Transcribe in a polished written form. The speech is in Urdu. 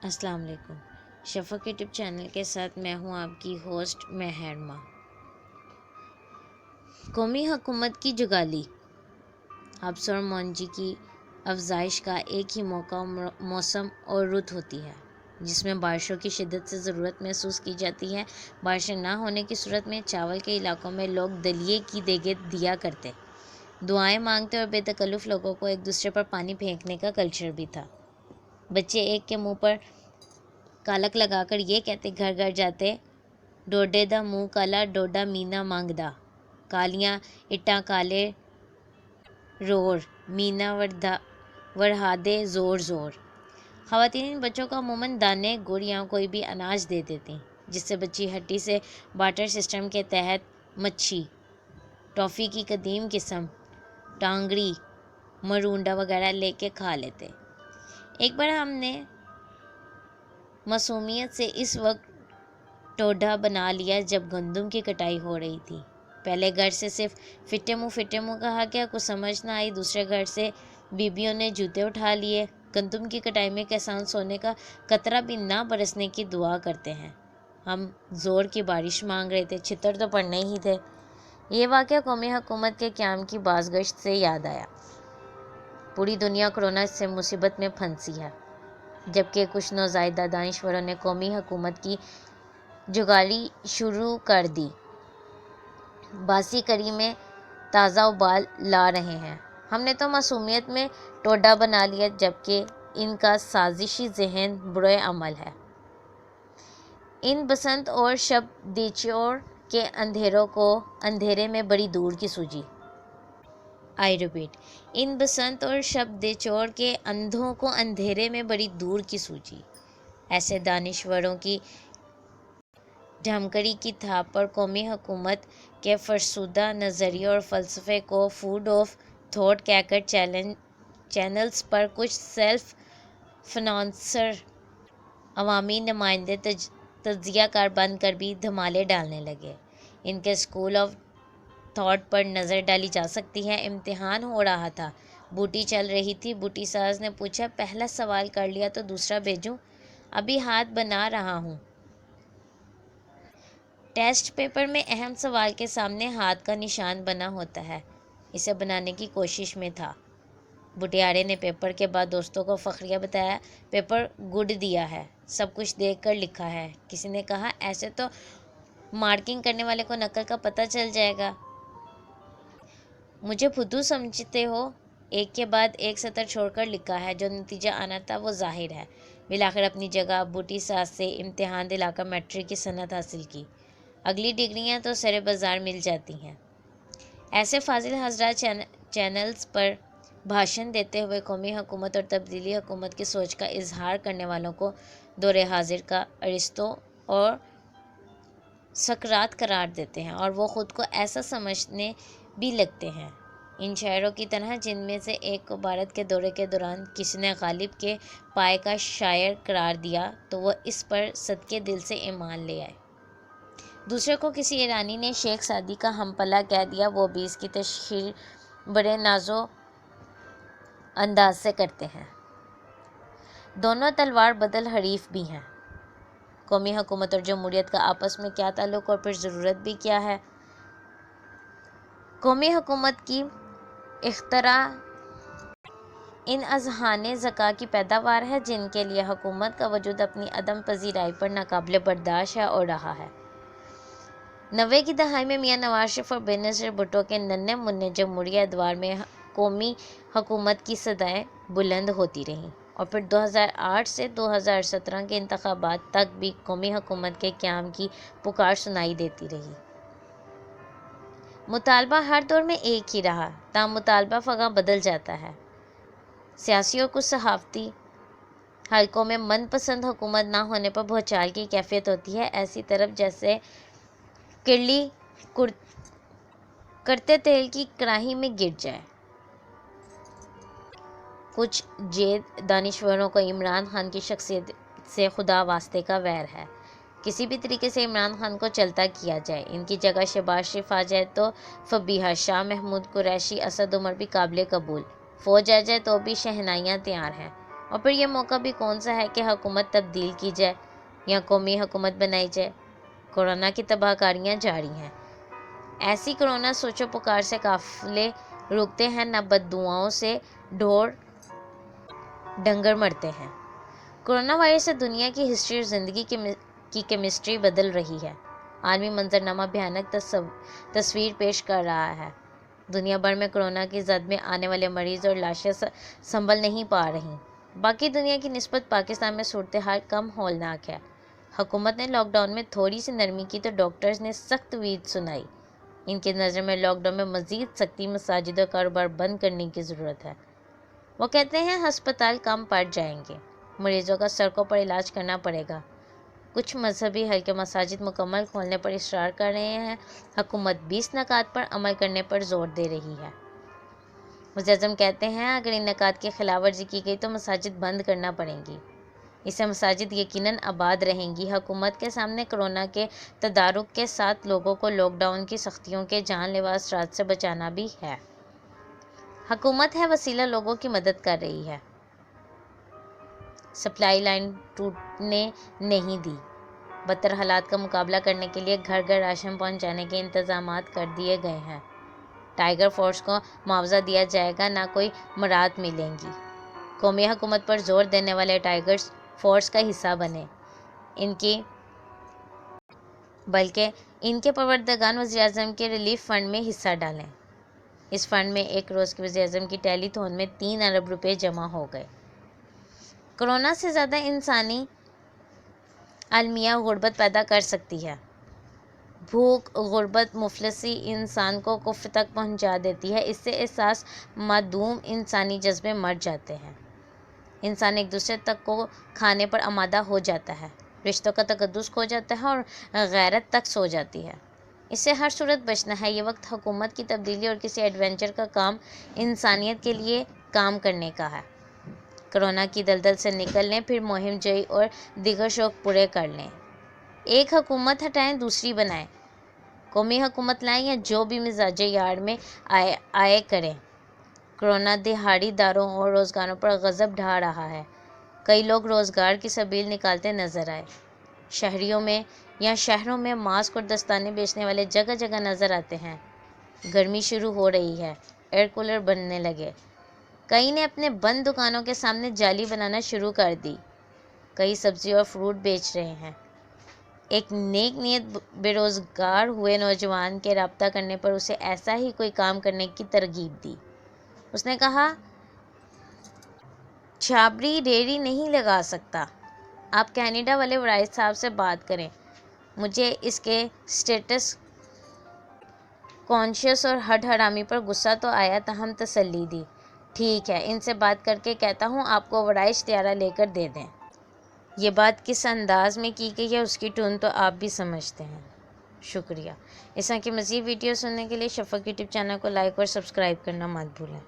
السلام علیکم۔ شفق یوٹیوب چینل کے ساتھ میں ہوں آپ کی ہوسٹ مہرما۔ قومی حکومت کی جگالی آبسور مونجی کی افزائش کا ایک ہی موقع موسم اور رت ہوتی ہے جس میں بارشوں کی شدت سے ضرورت محسوس کی جاتی ہے۔ بارشیں نہ ہونے کی صورت میں چاول کے علاقوں میں لوگ دلیے کی دیگیں دیا کرتے، دعائیں مانگتے اور بے تکلف لوگوں کو ایک دوسرے پر پانی پھینکنے کا کلچر بھی تھا۔ بچے ایک کے منہ پر کالک لگا کر یہ کہتے گھر گھر جاتے، ڈوڈے دا منہ کالا ڈوڈا مینا مانگ دا، کالیاں اٹاں کالے رور مینا ورہا دے زور زور۔ خواتین ان بچوں کو عموماً دانے گڑ یا کوئی بھی اناج دے دیتی، جس سے بچی ہٹی سے بارٹر سسٹم کے تحت مچھی، ٹافی کی قدیم قسم ٹانگڑی، مرونڈا وغیرہ لے کے کھا لیتے۔ ایک بار ہم نے معصومیت سے اس وقت ٹوڈھا بنا لیا جب گندم کی کٹائی ہو رہی تھی۔ پہلے گھر سے صرف فٹے منہ کہا گیا، کچھ سمجھ نہ آئی۔ دوسرے گھر سے بیبیوں نے جوتے اٹھا لیے۔ گندم کی کٹائی میں کسان سونے کا قطرہ بھی نہ برسنے کی دعا کرتے ہیں۔ ہم زور کی بارش مانگ رہے تھے، چھتر تو پڑنے ہی تھے۔ یہ واقعہ قومی حکومت کے قیام کی بازگشت سے یاد آیا۔ پوری دنیا کورونا سے مصیبت میں پھنسی ہے، جبکہ کچھ نوزائیدہ دانشوروں نے قومی حکومت کی جگالی شروع کر دی۔ باسی کڑی میں تازہ ابال لا رہے ہیں۔ ہم نے تو معصومیت میں ٹوڈا بنا لیا، جبکہ ان کا سازشی ذہن برے عمل ہے۔ ان بسنت اور شب دیچور کے اندھیروں کو اندھیرے میں بڑی دور کی سوجی۔ آئی ریپیٹ، ان بسنت اور شب دیچور کے اندھوں کو اندھیرے میں بڑی دور کی سوجی۔ ایسے دانشوروں کی ڈھمکڑی کی تھاپ پر قومی حکومت کے فرسودہ نظریے اور فلسفے کو فوڈ آف تھاٹ کہہ کر چینلز پر کچھ سیلف فنانسر عوامی نمائندے تجزیہ کار بن کر بھی دھمالے ڈالنے لگے۔ ان کے اسکول آف تھاٹ پر نظر ڈالی جا سکتی ہے۔ امتحان ہو رہا تھا، بوٹی چل رہی تھی۔ بوٹی ساز نے پوچھا، پہلا سوال کر لیا تو دوسرا بھیجوں؟ ابھی ہاتھ بنا رہا ہوں۔ ٹیسٹ پیپر میں اہم سوال کے سامنے ہاتھ کا نشان بنا ہوتا ہے، اسے بنانے کی کوشش میں تھا۔ بٹیارے نے پیپر کے بعد دوستوں کو فخریہ بتایا، پیپر گڈ دیا ہے، سب کچھ دیکھ کر لکھا ہے۔ کسی نے کہا، ایسے تو مارکنگ کرنے والے کو نقل کا پتہ چل جائے گا۔ مجھے پھدو سمجھتے ہو؟ ایک کے بعد ایک سطر چھوڑ کر لکھا ہے، جو نتیجہ آنا تھا وہ ظاہر ہے۔ بالآخر اپنی جگہ بوٹی ساز سے امتحان دلا کر میٹرک کی سند حاصل کی۔ اگلی ڈگریاں تو سرے بازار مل جاتی ہیں۔ ایسے فاضل حضرات چینلز پر بھاشن دیتے ہوئے قومی حکومت اور تبدیلی حکومت کی سوچ کا اظہار کرنے والوں کو دور حاضر کا ارسطو اور سقراط قرار دیتے ہیں، اور وہ خود کو ایسا سمجھنے بھی لگتے ہیں۔ ان شاعروں کی طرح، جن میں سے ایک کو بھارت کے دورے کے دوران کسی نے غالب کے پائے کا شاعر قرار دیا تو وہ اس پر صدقے دل سے ایمان لے آئے۔ دوسرے کو کسی ایرانی نے شیخ سعدی کا ہم پلہ کہہ دیا، وہ بھی اس کی تشہیر بڑے ناز و انداز سے کرتے ہیں۔ دونوں تلوار بدل حریف بھی ہیں۔ قومی حکومت اور جمہوریت کا آپس میں کیا تعلق اور پھر ضرورت بھی کیا ہے؟ قومی حکومت کی اختراع ان اذہان ذکا کی پیداوار ہے جن کے لیے حکومت کا وجود اپنی عدم پذیرائی پر ناقابل برداشت ہے اور رہا ہے۔ 90 کی دہائی میں میاں نواز شریف اور بے نظیر بھٹو کے ننھے منھے جمہوری ادوار میں قومی حکومت کی صدائیں بلند ہوتی رہیں، اور پھر 2008 سے 2017 کے انتخابات تک بھی قومی حکومت کے قیام کی پکار سنائی دیتی رہی۔ مطالبہ ہر دور میں ایک ہی رہا، تاہم مطالبہ فگاں بدل جاتا ہے۔ سیاسی اور کچھ صحافتی حلقوں میں من پسند حکومت نہ ہونے پر بھوچال کی کیفیت ہوتی ہے، ایسی طرف جیسے کرلی کرتے تیل کی کڑاہی میں گر جائے۔ کچھ جید دانشوروں کو عمران خان کی شخصیت سے خدا واسطے کا ویر ہے۔ کسی بھی طریقے سے عمران خان کو چلتا کیا جائے، ان کی جگہ شہباز شریف آ جائے تو فبیہہ، شاہ محمود قریشی، اسد عمر بھی قابل قبول، فوج آ جائے تو بھی شہنائیاں تیار ہیں، اور پھر یہ موقع بھی کون سا ہے کہ حکومت تبدیل کی جائے یا قومی حکومت بنائی جائے۔ کورونا کی تباہ کاریاں جاری ہیں۔ ایسی کورونا سوچو پکار سے قافلے رکتے ہیں، نہ بد دعاؤں سے ڈھور ڈنگر مرتے ہیں۔ کورونا وائرس سے دنیا کی ہسٹری اور زندگی کی کیمسٹری بدل رہی ہے۔ عالمی منظرنامہ بھیانک تصویر پیش کر رہا ہے۔ دنیا بھر میں کورونا کی زد میں آنے والے مریض اور لاشیں سنبھل نہیں پا رہیں۔ باقی دنیا کی نسبت پاکستان میں صورتحال کم ہولناک ہے۔ حکومت نے لاک ڈاؤن میں تھوڑی سی نرمی کی تو ڈاکٹرز نے سخت وعید سنائی۔ ان کی نظر میں لاک ڈاؤن میں مزید سختی، مساجد اور کاروبار بند کرنے کی ضرورت ہے۔ وہ کہتے ہیں ہسپتال کم پڑ جائیں گے، مریضوں کا سڑکوں پر علاج کرنا پڑے گا۔ کچھ مذہبی حلقے مساجد مکمل کھولنے پر اصرار کر رہے ہیں۔ حکومت 20 نکات پر عمل کرنے پر زور دے رہی ہے۔ وزیر اعظم کہتے ہیں اگر ان نکات کی خلاف ورزی کی گئی تو مساجد بند کرنا پڑیں گی۔ اس سے مساجد یقیناً آباد رہیں گی۔ حکومت کے سامنے کورونا کے تدارک کے ساتھ لوگوں کو لاک ڈاؤن کی سختیوں کے جان لیوا اثرات سے بچانا بھی ہے۔ حکومت ہے وسیلہ لوگوں کی مدد کر رہی ہے، سپلائی لائن ٹوٹنے نہیں دی۔ بدتر حالات کا مقابلہ کرنے کے لیے گھر گھر راشن پہنچانے کے انتظامات کر دیے گئے ہیں۔ ٹائیگر فورس کو معاوضہ دیا جائے گا، نہ کوئی مراعات ملیں گی۔ قومی حکومت پر زور دینے والے ٹائیگر فورس کا حصہ بنیں، بلکہ ان کے پروردگان وزیر اعظم کے ریلیف فنڈ میں حصہ ڈالیں۔ اس فنڈ میں ایک روز کے وزیر اعظم کی ٹیلی تھون میں 3 ارب روپے جمع ہو گئے۔ کورونا سے زیادہ انسانی المیہ غربت پیدا کر سکتی ہے۔ بھوک، غربت، مفلسی انسان کو کفر تک پہنچا دیتی ہے۔ اس سے احساس معدوم انسانی جذبے مر جاتے ہیں۔ انسان ایک دوسرے تک کو کھانے پر آمادہ ہو جاتا ہے، رشتوں کا تقدس کھو جاتا ہے اور غیرت تک سو جاتی ہے۔ اس سے ہر صورت بچنا ہے۔ یہ وقت حکومت کی تبدیلی اور کسی ایڈونچر کا کام انسانیت کے لیے کام کرنے کا ہے۔ کورونا کی دلدل سے نکل لیں، پھر مہم جوئی اور دیگر شوق پورے کر لیں۔ ایک حکومت ہٹائیں، دوسری بنائیں۔ قومی حکومت لائیں یا جو بھی مزاج یار میں آئے کریں۔ کورونا دہاڑی داروں اور روزگاروں پر غضب ڈھا رہا ہے۔ کئی لوگ روزگار کی سبیل نکالتے نظر آئے۔ شہریوں میں یا شہروں میں ماسک اور دستانے بیچنے والے جگہ جگہ نظر آتے ہیں۔ گرمی شروع ہو رہی ہے، ایئر کولر بننے لگے۔ کئی نے اپنے بند دکانوں کے سامنے جالی بنانا شروع کر دی۔ کئی سبزی اور فروٹ بیچ رہے ہیں۔ ایک نیک نیت بے روزگار ہوئے نوجوان کے رابطہ کرنے پر اسے ایسا ہی کوئی کام کرنے کی ترغیب دی۔ اس نے کہا، چھابری ریڑھی نہیں لگا سکتا۔ آپ کینیڈا والے وائس صاحب سے بات کریں۔ مجھے اس کے اسٹیٹس کانشیس اور ہڈ حرامی پر غصہ تو آیا، تاہم تسلی دی۔ ٹھیک ہے، ان سے بات کر کے کہتا ہوں آپ کو وڑائش طیارہ لے کر دے دیں۔ یہ بات کس انداز میں کی گئی ہے، اس کی ٹون تو آپ بھی سمجھتے ہیں۔ شکریہ۔ اس طرح کی مزید ویڈیو سننے کے لیے شفق یوٹیوب چینل کو لائک اور سبسکرائب کرنا مت بھولیں۔